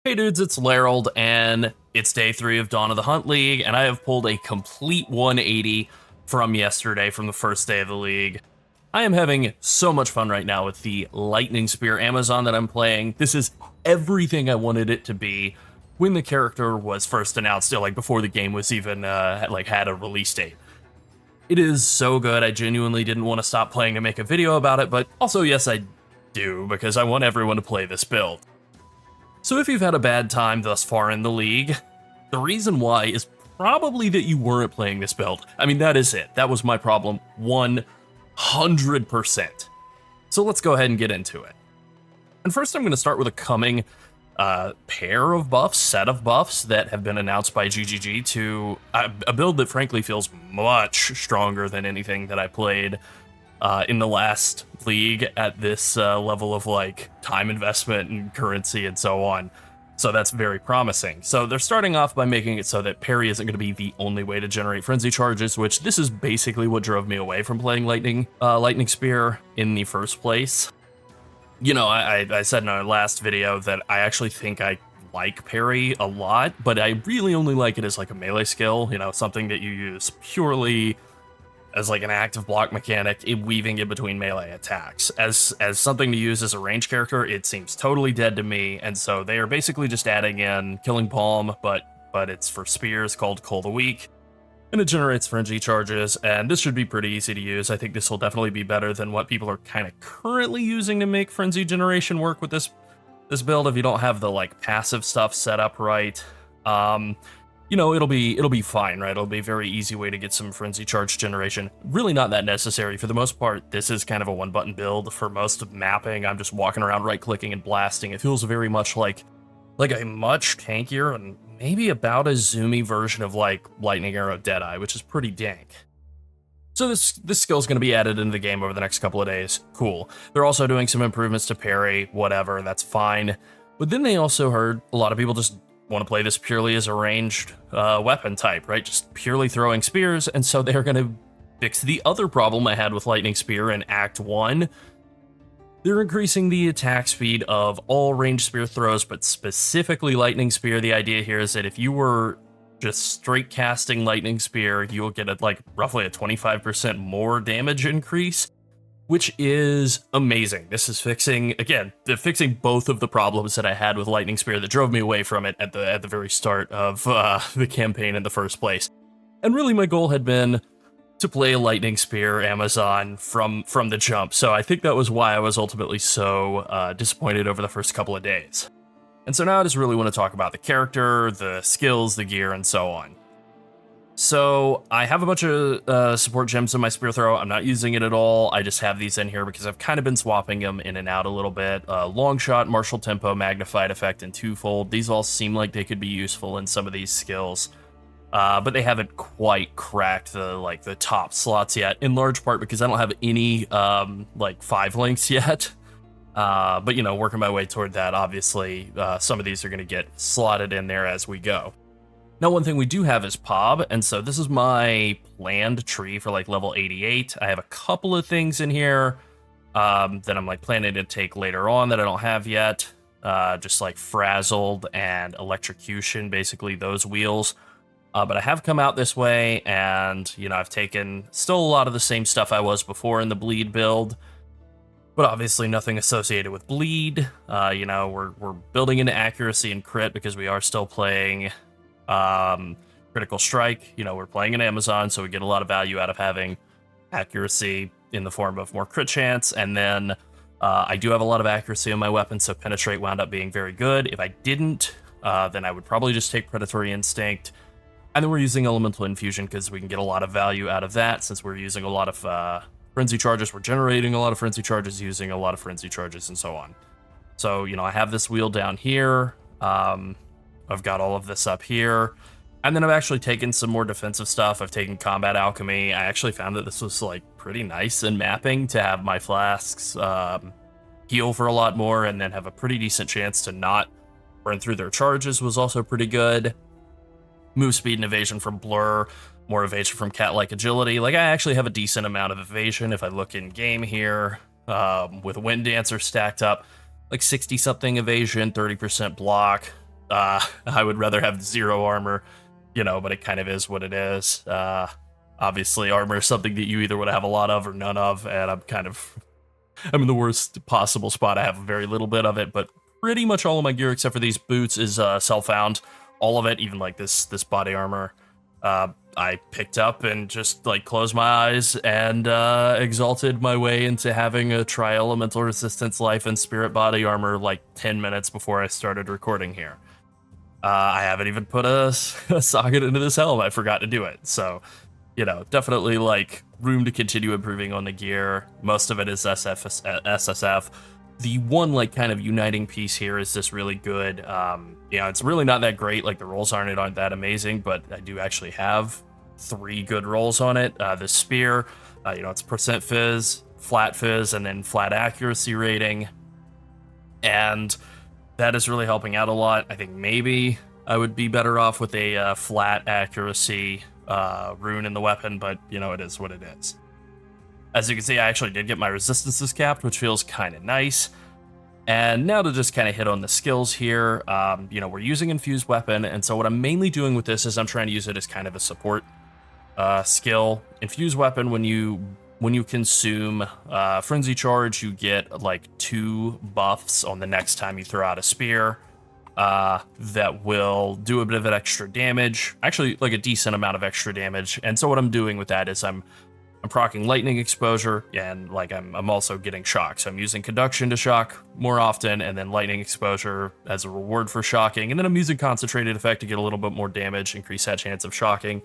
Hey dudes, it's Lerald, and it's day 3 of Dawn of the Hunt League, and I have pulled a complete 180 from yesterday, from the first day of the league. I am having so much fun right now with the Lightning Spear Amazon that I'm playing. This is everything I wanted it to be when the character was first announced, like before the game was even had a release date. It is so good. I genuinely didn't want to stop playing to make a video about it, but also yes, I do, because I want everyone to play this build. So if you've had a bad time thus far in the league, the reason why is probably that you weren't playing this build. I mean, that is it. That was my problem 100%. So let's go ahead and get into it. And first I'm going to start with a coming pair of buffs, set of buffs that have been announced by GGG to a build that frankly feels much stronger than anything that I played in the last league at this level of time investment and currency and so on. So that's very promising. So they're starting off by making it so that parry isn't going to be the only way to generate frenzy charges, which this is basically what drove me away from playing Lightning Spear in the first place. You know, I said in our last video that I actually think I like parry a lot, but I really only like it as like a melee skill, you know, something that you use purely as like an active block mechanic, weaving in between melee attacks. As something to use as a range character, it seems totally dead to me, and so they are basically just adding in Killing Palm, but it's for spears, called Cull the Weak, and it generates frenzy charges, and this should be pretty easy to use. I think this will definitely be better than what people are kind of currently using to make frenzy generation work with this build if you don't have the passive stuff set up right. You know, it'll be fine, right? It'll be a very easy way to get some frenzy charge generation. Really not that necessary. For the most part, this is kind of a one-button build. For most of mapping, I'm just walking around right-clicking and blasting. It feels very much like a much tankier and maybe about a zoomy version of Lightning Arrow Deadeye, which is pretty dank. So this skill is going to be added into the game over the next couple of days. Cool. They're also doing some improvements to parry, whatever, that's fine. But then they also heard a lot of people just want to play this purely as a ranged weapon type, right? Just purely throwing spears, and so they're going to fix the other problem I had with Lightning Spear in Act 1. They're increasing the attack speed of all ranged spear throws, but specifically Lightning Spear. The idea here is that if you were just straight casting Lightning Spear, you will get roughly a 25% more damage increase, which is amazing. This is fixing both of the problems that I had with Lightning Spear that drove me away from it at the very start of the campaign in the first place. And really my goal had been to play a Lightning Spear Amazon from the jump, so I think that was why I was ultimately so disappointed over the first couple of days. And so now I just really want to talk about the character, the skills, the gear, and so on. So I have a bunch of support gems in my spear throw. I'm not using it at all. I just have these in here because I've kind of been swapping them in and out a little bit. Long shot, martial tempo, magnified effect, and twofold. These all seem like they could be useful in some of these skills, but they haven't quite cracked the top slots yet. In large part because I don't have any 5 links yet. But you know, working my way toward that. Obviously, some of these are going to get slotted in there as we go. Now, one thing we do have is POB, and so this is my planned tree for level 88. I have a couple of things in here that I'm planning to take later on that I don't have yet. Just frazzled and electrocution, basically those wheels. But I have come out this way, and you know, I've taken still a lot of the same stuff I was before in the bleed build, but obviously nothing associated with bleed. You know, we're building into accuracy and crit because we are still playing critical strike. You know, we're playing an Amazon, so we get a lot of value out of having accuracy in the form of more crit chance, and then I do have a lot of accuracy on my weapon, so penetrate wound up being very good. If I didn't, then I would probably just take predatory instinct, and then we're using elemental infusion because we can get a lot of value out of that. Since we're using a lot of frenzy charges, we're generating a lot of frenzy charges, using a lot of frenzy charges, and so on. So, you know, I have this wheel down here. I've got all of this up here, and then I've actually taken some more defensive stuff. I've taken combat alchemy. I actually found that this was pretty nice in mapping to have my flasks heal for a lot more and then have a pretty decent chance to not burn through their charges was also pretty good. Move speed and evasion from Blur, more evasion from Cat-like agility. I actually have a decent amount of evasion if I look in game here, with Wind Dancer stacked up, 60-something evasion, 30% block. I would rather have 0 armor, but it kind of is what it is. Obviously, armor is something that you either would have a lot of or none of, and I'm in the worst possible spot. I have very little bit of it, but pretty much all of my gear except for these boots is self-found. All of it, even like this body armor, I picked up and just like closed my eyes and exalted my way into having a tri-elemental resistance, life, and spirit body armor like 10 minutes before I started recording here. I haven't even put a socket into this helm. I forgot to do it. So, definitely like room to continue improving on the gear. Most of it is SSF. The one like kind of uniting piece here is this really good. It's really not that great. Like the rolls aren't that amazing, but I do actually have 3 good rolls on it. The spear, it's percent fizz, flat fizz, and then flat accuracy rating. And that is really helping out a lot. I think maybe I would be better off with a flat accuracy rune in the weapon, but it is what it is. As you can see, I actually did get my resistances capped, which feels kind of nice. And now to just kind of hit on the skills here, we're using infused weapon, and so what I'm mainly doing with this is I'm trying to use it as kind of a support skill. Infused weapon, when you consume frenzy charge, you get like 2 buffs on the next time you throw out a spear. That will do a bit of an extra damage, actually like a decent amount of extra damage. And so what I'm doing with that is I'm proccing lightning exposure, and like I'm also getting shock. So I'm using conduction to shock more often, and then lightning exposure as a reward for shocking. And then I'm using concentrated effect to get a little bit more damage, increase that chance of shocking.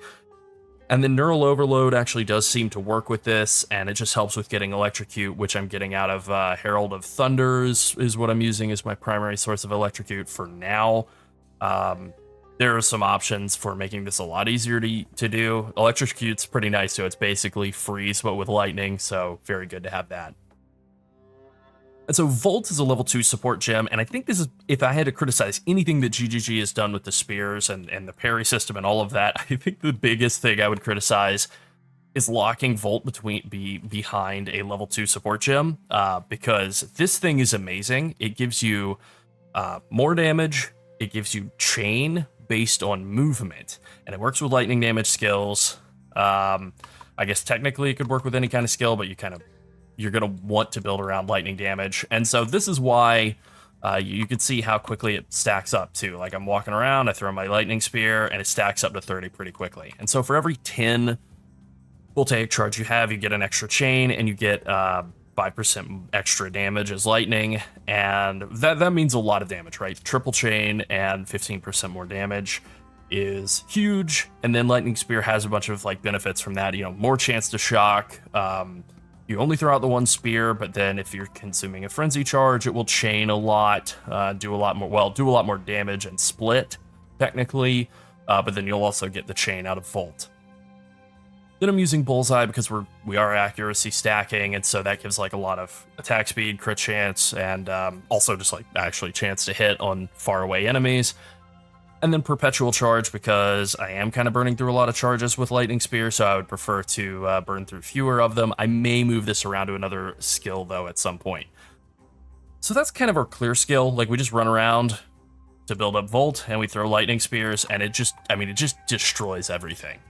And then neural overload actually does seem to work with this, and it just helps with getting electrocute, which I'm getting out of Herald of Thunders is what I'm using as my primary source of electrocute for now. There are some options for making this a lot easier to do. Electrocute's pretty nice, so it's basically freeze, but with lightning, so very good to have that. And so Volt is a level 2 support gem, and I think this is, if I had to criticize anything that GGG has done with the spears and the parry system and all of that, I think the biggest thing I would criticize is locking Volt behind a level 2 support gem, because this thing is amazing. It gives you more damage, it gives you chain based on movement, and it works with lightning damage skills. I guess technically it could work with any kind of skill, but you're going to want to build around lightning damage. And so this is why you can see how quickly it stacks up too. Like I'm walking around, I throw my lightning spear, and it stacks up to 30 pretty quickly. And so for every 10 voltaic charge you have, you get an extra chain, and you get 5% extra damage as lightning. And that means a lot of damage, right? Triple chain and 15% more damage is huge. And then lightning spear has a bunch of like benefits from that, more chance to shock. You only throw out the 1 spear, but then if you're consuming a frenzy charge, it will chain a lot, do a lot more damage and split, technically, but then you'll also get the chain out of Volt. Then I'm using Bullseye because we are accuracy stacking, and so that gives like a lot of attack speed, crit chance, and also just like actually chance to hit on far away enemies. And then Perpetual Charge because I am kind of burning through a lot of charges with Lightning Spear, so I would prefer to burn through fewer of them. I may move this around to another skill, though, at some point. So that's kind of our clear skill. Like, we just run around to build up Volt, and we throw Lightning Spears, and it just destroys everything.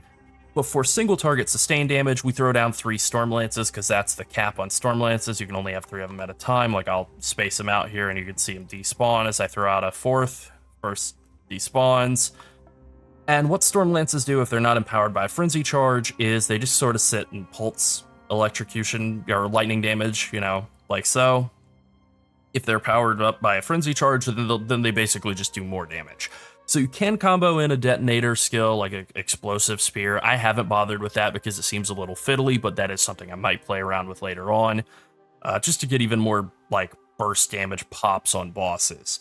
But for single target sustained damage, we throw down 3 Storm Lances, because that's the cap on Storm Lances. You can only have 3 of them at a time. Like, I'll space them out here, and you can see them despawn as I throw out a 4th. First despawns. And what Storm Lances do if they're not empowered by a Frenzy Charge is they just sort of sit and pulse electrocution or lightning damage, like so. If they're powered up by a Frenzy Charge, then they basically just do more damage. So you can combo in a detonator skill like an explosive spear. I haven't bothered with that because it seems a little fiddly, but that is something I might play around with later on, just to get even more like burst damage pops on bosses.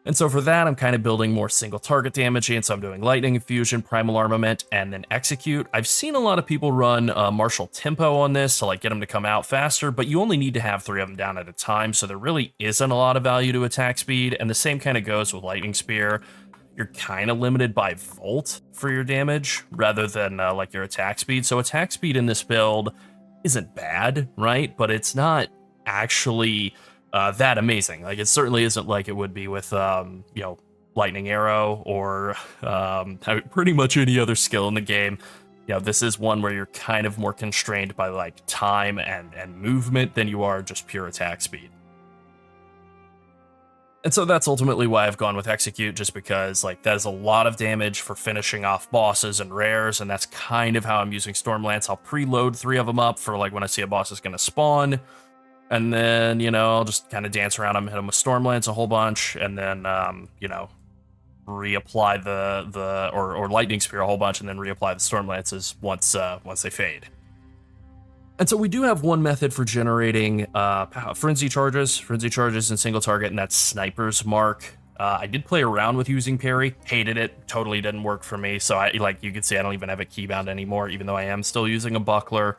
And so for that, I'm kind of building more single target damage, and so I'm doing Lightning Infusion, Primal Armament, and then Execute. I've seen a lot of people run Martial Tempo on this to like get them to come out faster, but you only need to have 3 of them down at a time, so there really isn't a lot of value to attack speed, and the same kind of goes with Lightning Spear. You're kind of limited by Volt for your damage rather than like your attack speed. So attack speed in this build isn't bad, right? But it's not actually that amazing. Like, it certainly isn't like it would be with lightning arrow or pretty much any other skill in the game, this is one where you're kind of more constrained by like time and movement than you are just pure attack speed. And so that's ultimately why I've gone with Execute, just because like that is a lot of damage for finishing off bosses and rares, and that's kind of how I'm using Stormlance. I'll preload 3 of them up for like when I see a boss is going to spawn, and then, I'll just kind of dance around them, hit them with Stormlance a whole bunch, and then, reapply or Lightning Spear a whole bunch, and then reapply the Stormlances once they fade. And so we do have one method for generating frenzy charges in single target, and that's Sniper's Mark. I did play around with using parry, hated it, totally didn't work for me. So you can see I don't even have a keybound anymore, even though I am still using a buckler.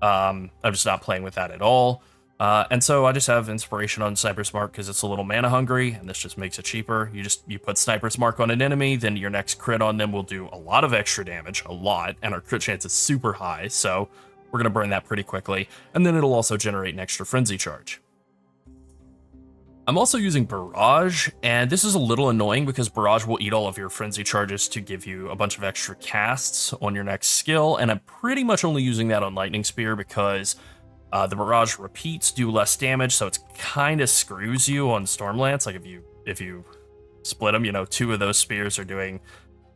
I'm just not playing with that at all. And so I just have Inspiration on Sniper's Mark because it's a little mana hungry, and this just makes it cheaper. You put Sniper's Mark on an enemy, then your next crit on them will do a lot of extra damage, and our crit chance is super high, so we're going to burn that pretty quickly, and then it'll also generate an extra frenzy charge. I'm also using Barrage, and this is a little annoying because Barrage will eat all of your frenzy charges to give you a bunch of extra casts on your next skill, and I'm pretty much only using that on Lightning Spear because the Barrage repeats do less damage, so it's kind of screws you on Stormlance. Like if you split them, 2 of those spears are doing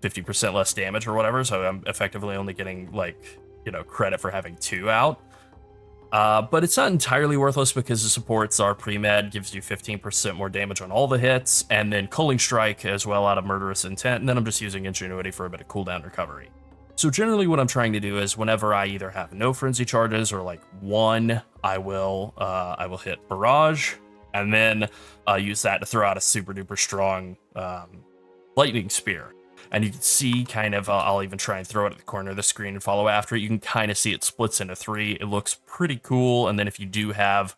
50% less damage or whatever, so I'm effectively only getting credit for having 2 out. But it's not entirely worthless because the supports are pre-med, gives you 15% more damage on all the hits, and then Culling Strike as well out of Murderous Intent, and then I'm just using Ingenuity for a bit of cooldown recovery. So generally what I'm trying to do is whenever I either have no frenzy charges or like 1, I will hit Barrage, and then use that to throw out a super duper strong Lightning Spear. And you can see kind of, I'll even try and throw it at the corner of the screen and follow after it. You can kind of see it splits into 3. It looks pretty cool. And then if you do have,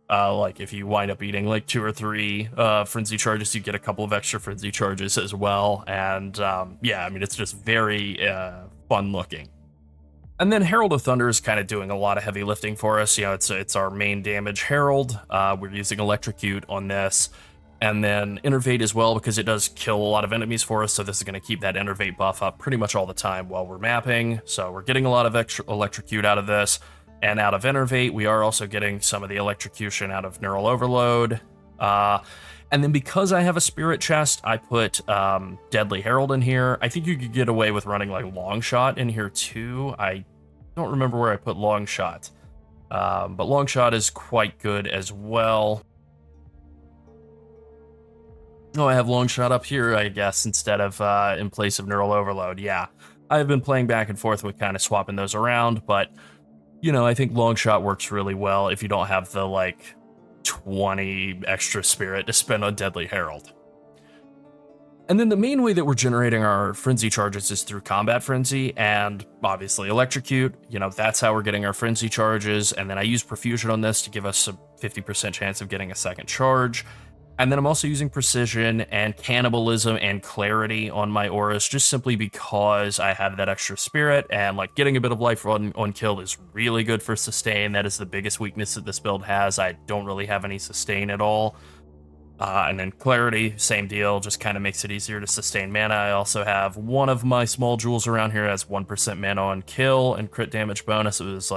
if you wind up eating like 2 or 3 frenzy charges, you get a couple of extra frenzy charges as well. And it's just very fun looking. And then Herald of Thunder is kind of doing a lot of heavy lifting for us. It's our main damage Herald. We're using Electrocute on this. And then Innervate as well, because it does kill a lot of enemies for us, so this is going to keep that Innervate buff up pretty much all the time while we're mapping. So we're getting a lot of extra Electrocute out of this, and out of Innervate, we are also getting some of the Electrocution out of Neural Overload. And then because I have a Spirit Chest, I put Deadly Herald in here. I think you could get away with running like Long Shot in here too. I don't remember where I put Long Shot, but Long Shot is quite good as well. Oh, I have Long Shot up here, I guess, instead of in place of Neural Overload. Yeah, I've been playing back and forth with kind of swapping those around, but, I think Long Shot works really well if you don't have the, 20 extra spirit to spend on Deadly Herald. And then the main way that we're generating our frenzy charges is through Combat Frenzy and obviously Electrocute. That's how we're getting our frenzy charges. And then I use Profusion on this to give us a 50% chance of getting a second charge. And then I'm also using Precision and Cannibalism and Clarity on my auras, just simply because I have that extra spirit, and getting a bit of life on kill is really good for sustain. That is the biggest weakness that this build has. I don't really have any sustain at all. And then Clarity, same deal, just kind of makes it easier to sustain mana. I also have one of my small jewels around here has 1% mana on kill and crit damage bonus. It was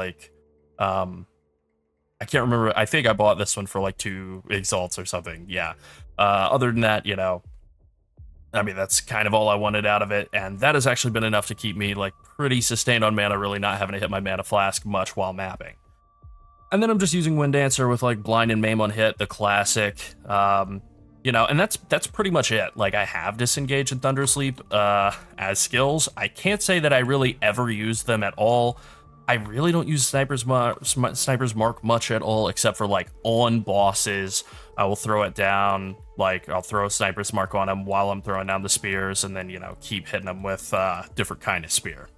I can't remember. I think I bought this one for 2 exalts or something. Yeah. Other than that, that's kind of all I wanted out of it. And that has actually been enough to keep me pretty sustained on mana, really not having to hit my mana flask much while mapping. And then I'm just using Wind Dancer with Blind and Maim on hit, the classic. And that's pretty much it. I have Disengage and Thundersleep as skills. I can't say that I really ever use them at all. I really don't use Sniper's Mark much at all, except for on bosses. I will throw it down, I'll throw a Sniper's Mark on them while I'm throwing down the spears, and then, keep hitting them with different kind of spear.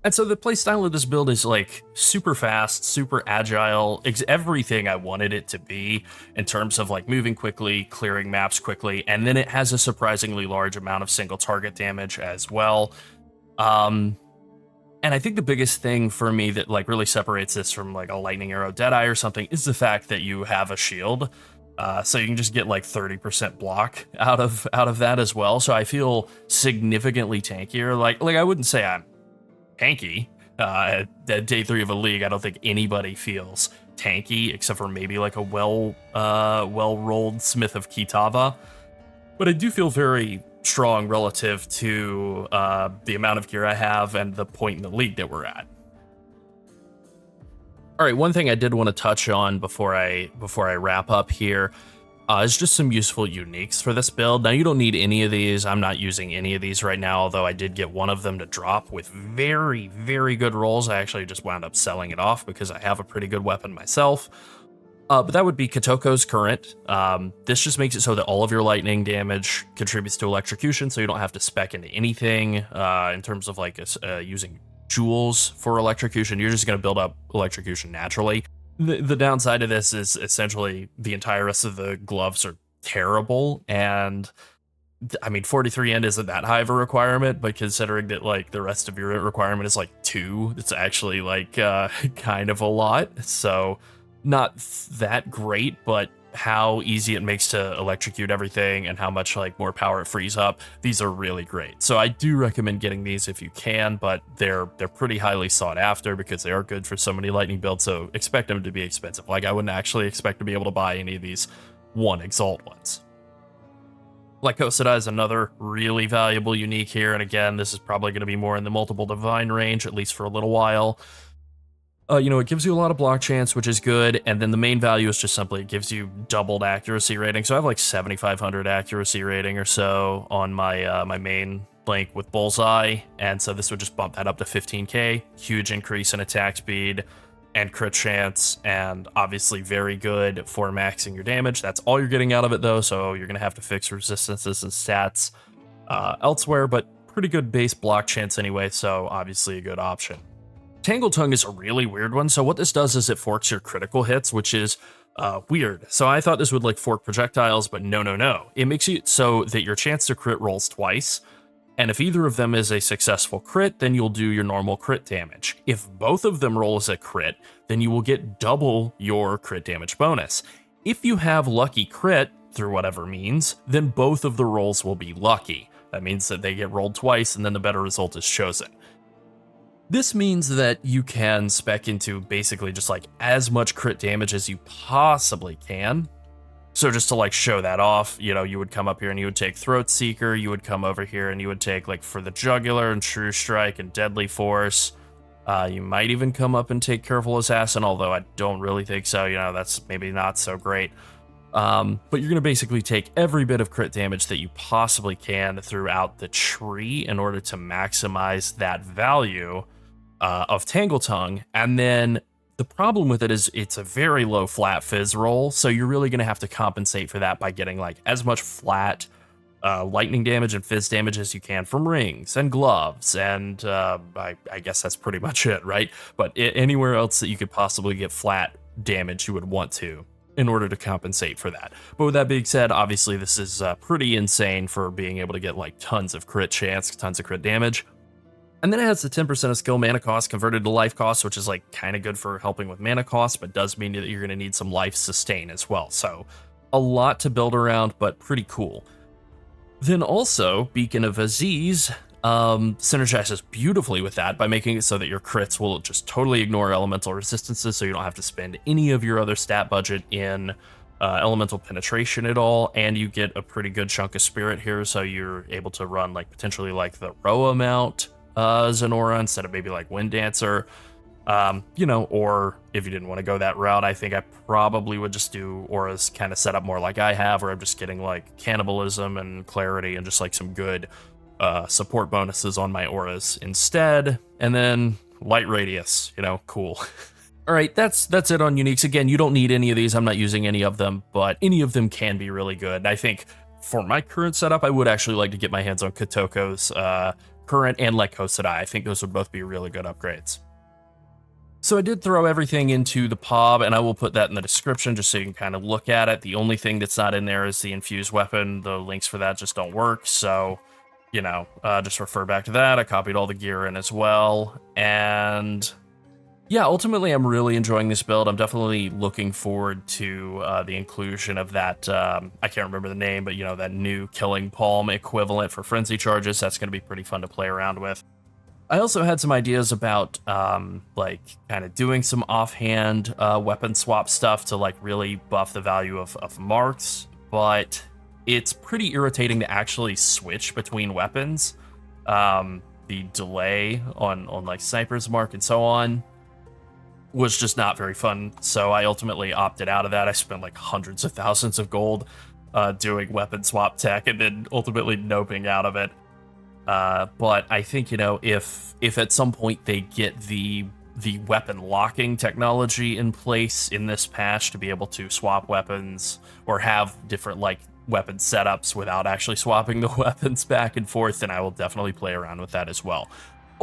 And so the playstyle of this build is super fast, super agile, everything I wanted it to be in terms of moving quickly, clearing maps quickly, and then it has a surprisingly large amount of single target damage as well. And I think the biggest thing for me that really separates this from a Lightning Arrow Deadeye or something is the fact that you have a shield. So you can just get like 30% block out of that as well. So I feel significantly tankier. Like I wouldn't say I'm tanky. At day 3 of a league, I don't think anybody feels tanky except for maybe like a well-rolled Smith of Kitava. But I do feel very strong relative to the amount of gear I have and the point in the league that we're at. All right, one thing I did want to touch on before I wrap up here is just some useful uniques for this build. Now, you don't need any of these. I'm not using any of these right now, although I did get one of them to drop with very, very good rolls. I actually just wound up selling it off because I have a pretty good weapon myself. But that would be Katoko's Current. This just makes it so that all of your lightning damage contributes to electrocution, so you don't have to spec into anything in terms of like using jewels for electrocution. You're just going to build up electrocution naturally. The downside of this is essentially the entire rest of the gloves are terrible, and I mean 43 end isn't that high of a requirement, but considering that like the rest of your requirement is like 2, it's actually like kind of a lot. So not that great, but how easy it makes to electrocute everything and how much like more power it frees up, these are really great. So I do recommend getting these if you can, but they're pretty highly sought after because they are good for so many lightning builds, so expect them to be expensive. Like I wouldn't actually expect to be able to buy any of these 1 Exalt ones. Lycosida is another really valuable unique here, and again, this is probably going to be more in the multiple divine range, at least for a little while. It gives you a lot of block chance, which is good, and then the main value is just simply it gives you doubled accuracy rating. So I have like 7,500 accuracy rating or so on my my main link with Bullseye, and so this would just bump that up to 15k. Huge increase in attack speed and crit chance, and obviously very good for maxing your damage. That's all you're getting out of it though, so you're gonna have to fix resistances and stats elsewhere, but pretty good base block chance anyway, so obviously a good option. Tangle Tongue is a really weird one. So what this does is it forks your critical hits, which is weird. So I thought this would like fork projectiles, but no. It makes it so that your chance to crit rolls twice. And if either of them is a successful crit, then you'll do your normal crit damage. If both of them roll as a crit, then you will get double your crit damage bonus. If you have lucky crit, through whatever means, then both of the rolls will be lucky. That means that they get rolled twice and then the better result is chosen. This means that you can spec into basically just like as much crit damage as you possibly can. So just to like show that off, you would come up here and you would take Throat Seeker, you would come over here and you would take like for the Jugular and True Strike and Deadly Force. You might even come up and take Careful Assassin, although I don't really think so. That's maybe not so great. But you're going to basically take every bit of crit damage that you possibly can throughout the tree in order to maximize that value of Tangle Tongue, and then the problem with it is it's a very low flat fizz roll, so you're really going to have to compensate for that by getting like as much flat lightning damage and fizz damage as you can from rings and gloves, and I guess that's pretty much it, right? But anywhere else that you could possibly get flat damage, you would want to in order to compensate for that. But with that being said, obviously this is pretty insane for being able to get like tons of crit chance, tons of crit damage. And then it has the 10% of skill mana cost converted to life cost, which is like kind of good for helping with mana cost, but does mean that you're going to need some life sustain as well. So a lot to build around, but pretty cool. Then also, Beacon of Aziz synergizes beautifully with that by making it so that your crits will just totally ignore elemental resistances, so you don't have to spend any of your other stat budget in elemental penetration at all, and you get a pretty good chunk of spirit here, so you're able to run like potentially like the Roa mount Zenora instead of maybe like Wind Dancer, or if you didn't want to go that route, I think I probably would just do auras kind of set up more like I have, where I'm just getting like cannibalism and clarity and just like some good support bonuses on my auras instead, and then light radius, cool. All right, that's it on uniques. Again, you don't need any of these. I'm not using any of them, but any of them can be really good. I think for my current setup, I would actually like to get my hands on Kotoko's Current and Lycosida. I think those would both be really good upgrades. So I did throw everything into the POB, and I will put that in the description just so you can kind of look at it. The only thing that's not in there is the infused weapon. The links for that just don't work, so, just refer back to that. I copied all the gear in as well, and Yeah, ultimately, I'm really enjoying this build. I'm definitely looking forward to the inclusion of that, I can't remember the name, but, you know, that new Killing Palm equivalent for Frenzy charges. That's going to be pretty fun to play around with. I also had some ideas about, like, kind of doing some offhand weapon swap stuff to, like, really buff the value of marks, but it's pretty irritating to actually switch between weapons. The delay on like, Sniper's Mark and so on was just not very fun, so I ultimately opted out of that. I spent like hundreds of thousands of gold doing weapon swap tech and then ultimately noping out of it. But I think, you know, if at some point they get the weapon locking technology in place in this patch to be able to swap weapons or have different like weapon setups without actually swapping the weapons back and forth, then I will definitely play around with that as well.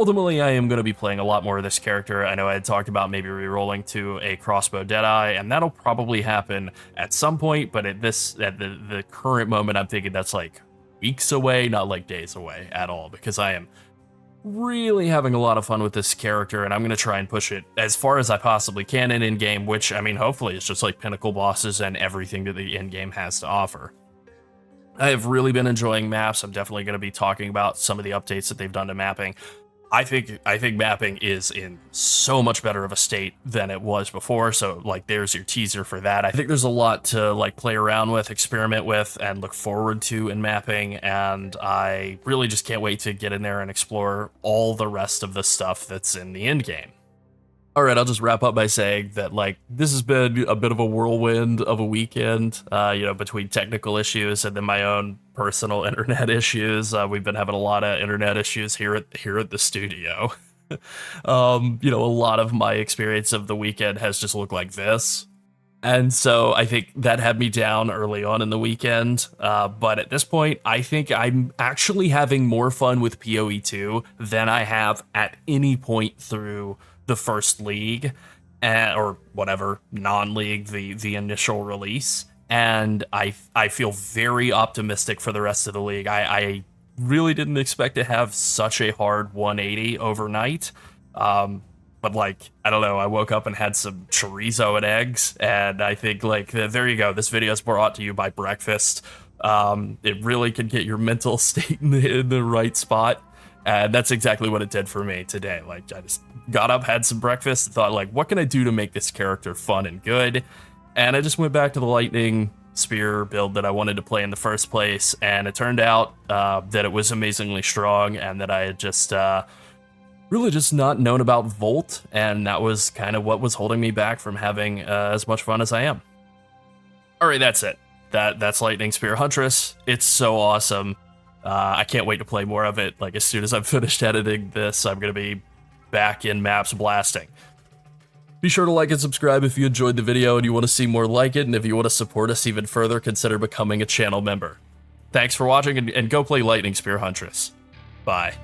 Ultimately, I am going to be playing a lot more of this character. I know I had talked about maybe re-rolling to a crossbow Deadeye, and that'll probably happen at some point, but at the current moment, I'm thinking that's like weeks away, not like days away at all, because I am really having a lot of fun with this character, and I'm going to try and push it as far as I possibly can in-game, which, I mean, hopefully it's just like pinnacle bosses and everything that the in-game has to offer. I have really been enjoying maps. I'm definitely going to be talking about some of the updates that they've done to mapping. I think mapping is in so much better of a state than it was before, so like there's your teaser for that. I think there's a lot to like play around with, experiment with, and look forward to in mapping, and I really just can't wait to get in there and explore all the rest of the stuff that's in the end game. All right, I'll just wrap up by saying that, like, this has been a bit of a whirlwind of a weekend, you know, between technical issues and then my own personal internet issues. We've been having a lot of internet issues here at the studio. You know, a lot of my experience of the weekend has just looked like this. And so I think that had me down early on in the weekend. But at this point, I think I'm actually having more fun with PoE2 than I have at any point through the first league, or whatever, non-league, the initial release. And I feel very optimistic for the rest of the league. I really didn't expect to have such a hard 180 overnight. But like, I don't know, I woke up and had some chorizo and eggs, and I think like, there you go. This video is brought to you by breakfast. It really can get your mental state in the right spot. And that's exactly what it did for me today. Like, I just got up, had some breakfast, and thought, like, what can I do to make this character fun and good? And I just went back to the lightning spear build that I wanted to play in the first place, and it turned out that it was amazingly strong, and that I had just really just not known about Volt, and that was kind of what was holding me back from having as much fun as I am. All right, that's it. That's Lightning Spear Huntress. It's so awesome. I can't wait to play more of it. Like, as soon as I'm finished editing this, I'm going to be back in maps blasting. Be sure to like and subscribe if you enjoyed the video and you want to see more like it, and if you want to support us even further, consider becoming a channel member. Thanks for watching, and go play Lightning Spear Huntress. Bye.